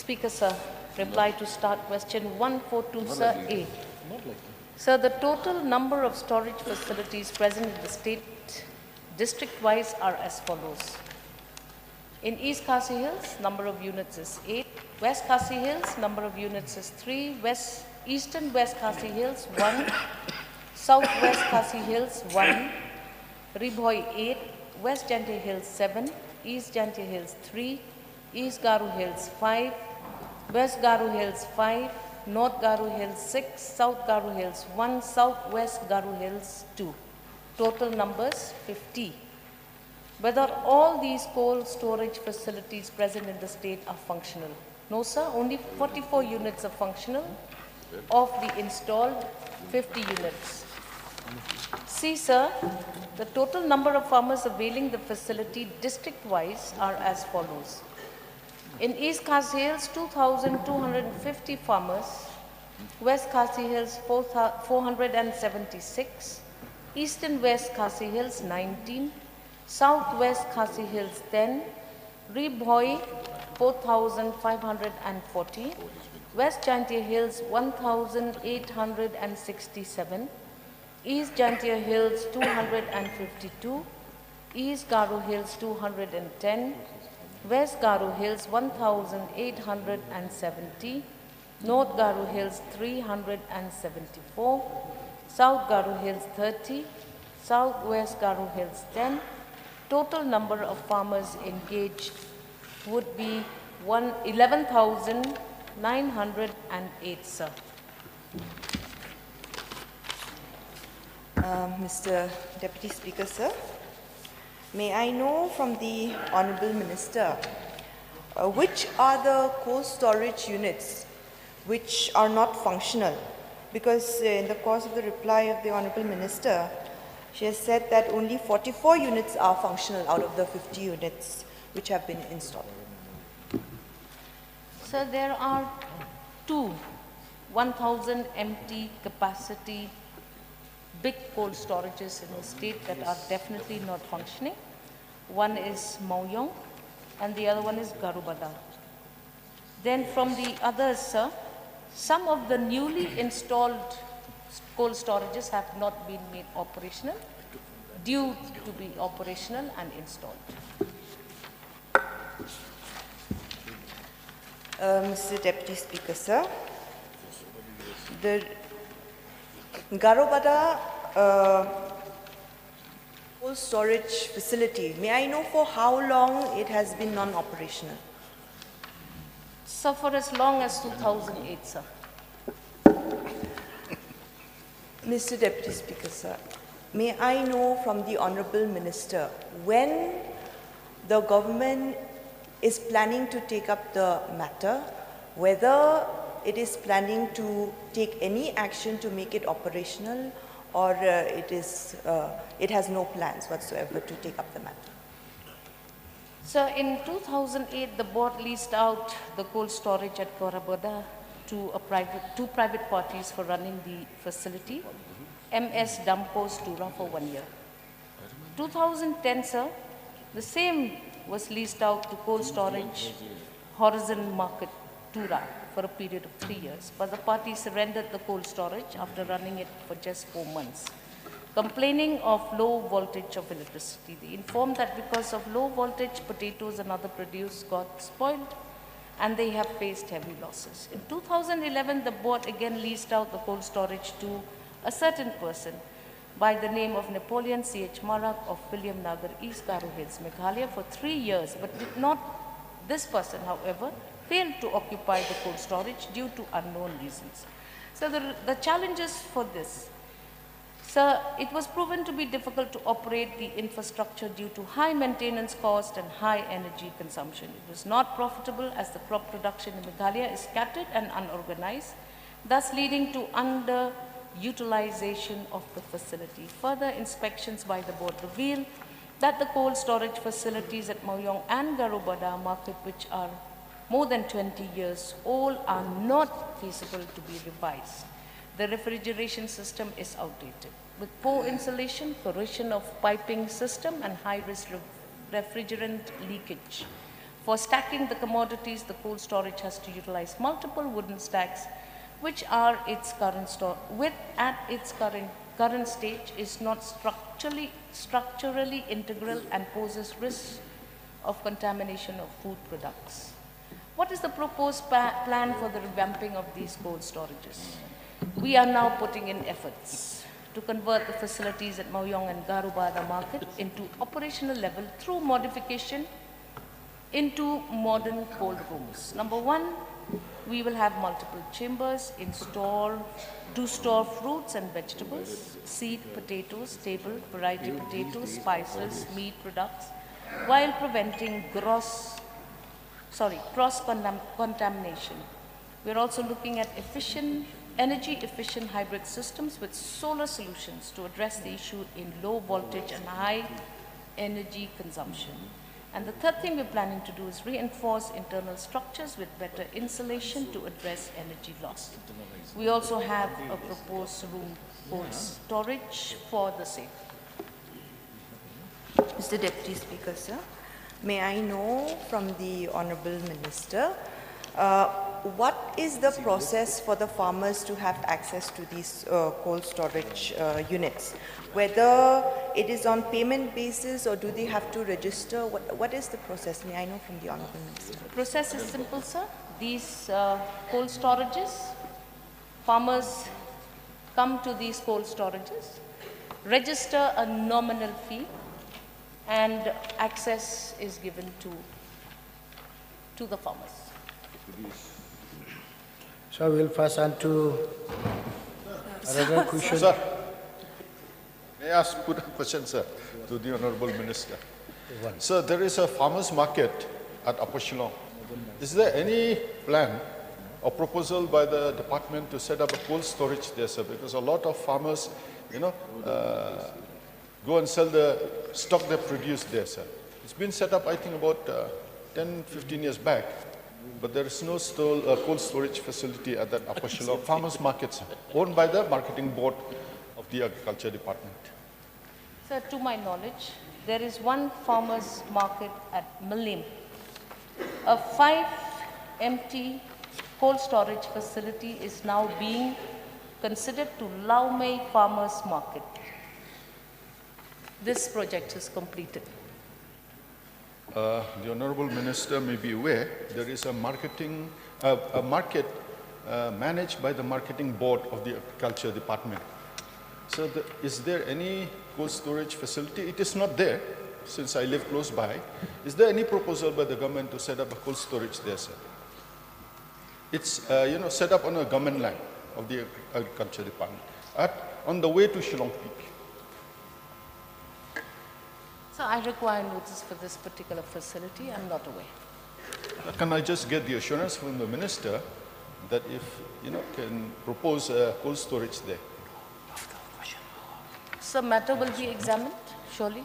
Speaker, sir. Reply to start question 142, sir. A. Sir, the total number of storage facilities present in the state district-wise are as follows. In East Khasi Hills, number of units is 8. West Khasi Hills, number of units is 3. Eastern West Khasi Hills, 1. Southwest Khasi Hills, 1. Ribhoi, 8. West Janti Hills, 7. East Janti Hills, 3. East Garu Hills, 5. West Garu Hills, 5. North Garu Hills, 6. South Garu Hills, 1. Southwest Garu Hills, 2. Total numbers, 50. Whether all these coal storage facilities present in the state are functional? No, sir. Only 44 units are functional. Of the installed 50 units. See, sir, the total number of farmers availing the facility district-wise are as follows. In East Khasi Hills, 2,250 farmers. West Khasi Hills, 476. East and West Khasi Hills, 19. Southwest Khasi Hills, 10. Ribhoi, 4,540. West Jantia Hills, 1,867. East Jantia Hills, 252. East Garu Hills, 210. West Garu Hills, 1,870. North Garu Hills, 374. South Garu Hills, 30. Southwest Garu Hills, 10. Total number of farmers engaged would be 11,908, sir. Mr. Deputy Speaker, sir, may I know from the Honourable Minister which are the coal storage units which are not functional? Because in the course of the reply of the Honourable Minister, she has said that only 44 units are functional out of the 50 units which have been installed. So there are 1,000 empty capacity big coal storages in the state that are definitely not functioning. One is Mauyong and the other one is Garubada. Then from the others, sir, some of the newly installed coal storages have not been made operational, due to be operational and installed. Mr. Deputy Speaker, sir, the Garubada coal storage facility, may I know for how long it has been non-operational? So for as long as 2008, sir. Mr. Deputy Speaker, sir, may I know from the Honourable Minister when the government is planning to take up the matter, whether it is planning to take any action to make it operational, or it has no plans whatsoever to take up the matter? So in 2008, the board leased out the coal storage at Garubada to two private parties for running the facility, MS Dampos Tura for 1 year. 2010, sir, the same was leased out to coal storage Horizon Market Tura for a period of 3 years, but the party surrendered the coal storage after running it for just 4 months, complaining of low voltage of electricity. They informed that because of low voltage, potatoes and other produce got spoiled and they have faced heavy losses. In 2011, the board again leased out the coal storage to a certain person by the name of Napoleon C.H. Marak of William Nagar, East Garu Hills, Meghalaya for 3 years, but did not, this person, however, failed to occupy the cold storage due to unknown reasons. So the challenges for this, sir, it was proven to be difficult to operate the infrastructure due to high maintenance cost and high energy consumption. It was not profitable as the crop production in Meghalaya is scattered and unorganized, thus leading to underutilization of the facility. Further inspections by the board reveal that the cold storage facilities at Mauyong and Garubada market, which are more than 20 years old, are not feasible to be revised. The refrigeration system is outdated, with poor insulation, corrosion of piping system, and high-risk refrigerant leakage. For stacking the commodities, the cold storage has to utilize multiple wooden stacks, which are its at its current stage is not structurally integral and poses risks of contamination of food products. What is the proposed plan for the revamping of these cold storages? We are now putting in efforts to convert the facilities at Mauyong and Garubada market into operational level through modification into modern cold rooms. Number one, we will have multiple chambers to store fruits and vegetables, seed potatoes, table, variety potatoes, spices, meat products, while preventing cross-contamination. We're also looking at energy-efficient hybrid systems with solar solutions to address the issue in low voltage and high energy consumption. And the third thing we're planning to do is reinforce internal structures with better insulation to address energy loss. We also have a proposed room cold storage for the same. Mr. Deputy Speaker, sir, may I know from the Honourable Minister, what is the process for the farmers to have access to these cold storage units? Whether it is on payment basis or do they have to register? What is the process? May I know from the Honourable Minister? The process is simple, sir. These cold storages, farmers come to these cold storages, register a nominal fee, and access is given to the farmers. So we'll pass on to another question. Sir, may I put a question, sir, to the Honourable Minister? Sir, there is a farmers' market at Upper Shillong. Is there any plan or proposal by the department to set up a cold storage there, sir? Because a lot of farmers, go and sell the stock they produce there, sir. It's been set up, I think, about 10, 15 years back. But there is no cold storage facility at that Upper Shillong farmers market, sir, owned by the marketing board of the agriculture department. Sir, to my knowledge, there is one farmers market at Malim. A 5 empty cold storage facility is now being considered to Lau Mei farmers market. This project is completed. The Honourable Minister may be aware there is a market managed by the marketing board of the agriculture department. So is there any cold storage facility? It is not there since I live close by. Is there any proposal by the government to set up a cold storage there, sir? It's set up on a government land of the agriculture department on the way to Shillong Peak. So I require notice for this particular facility. I'm not aware. Can I just get the assurance from the minister that if can propose a cold storage there? So matter will be examined, surely.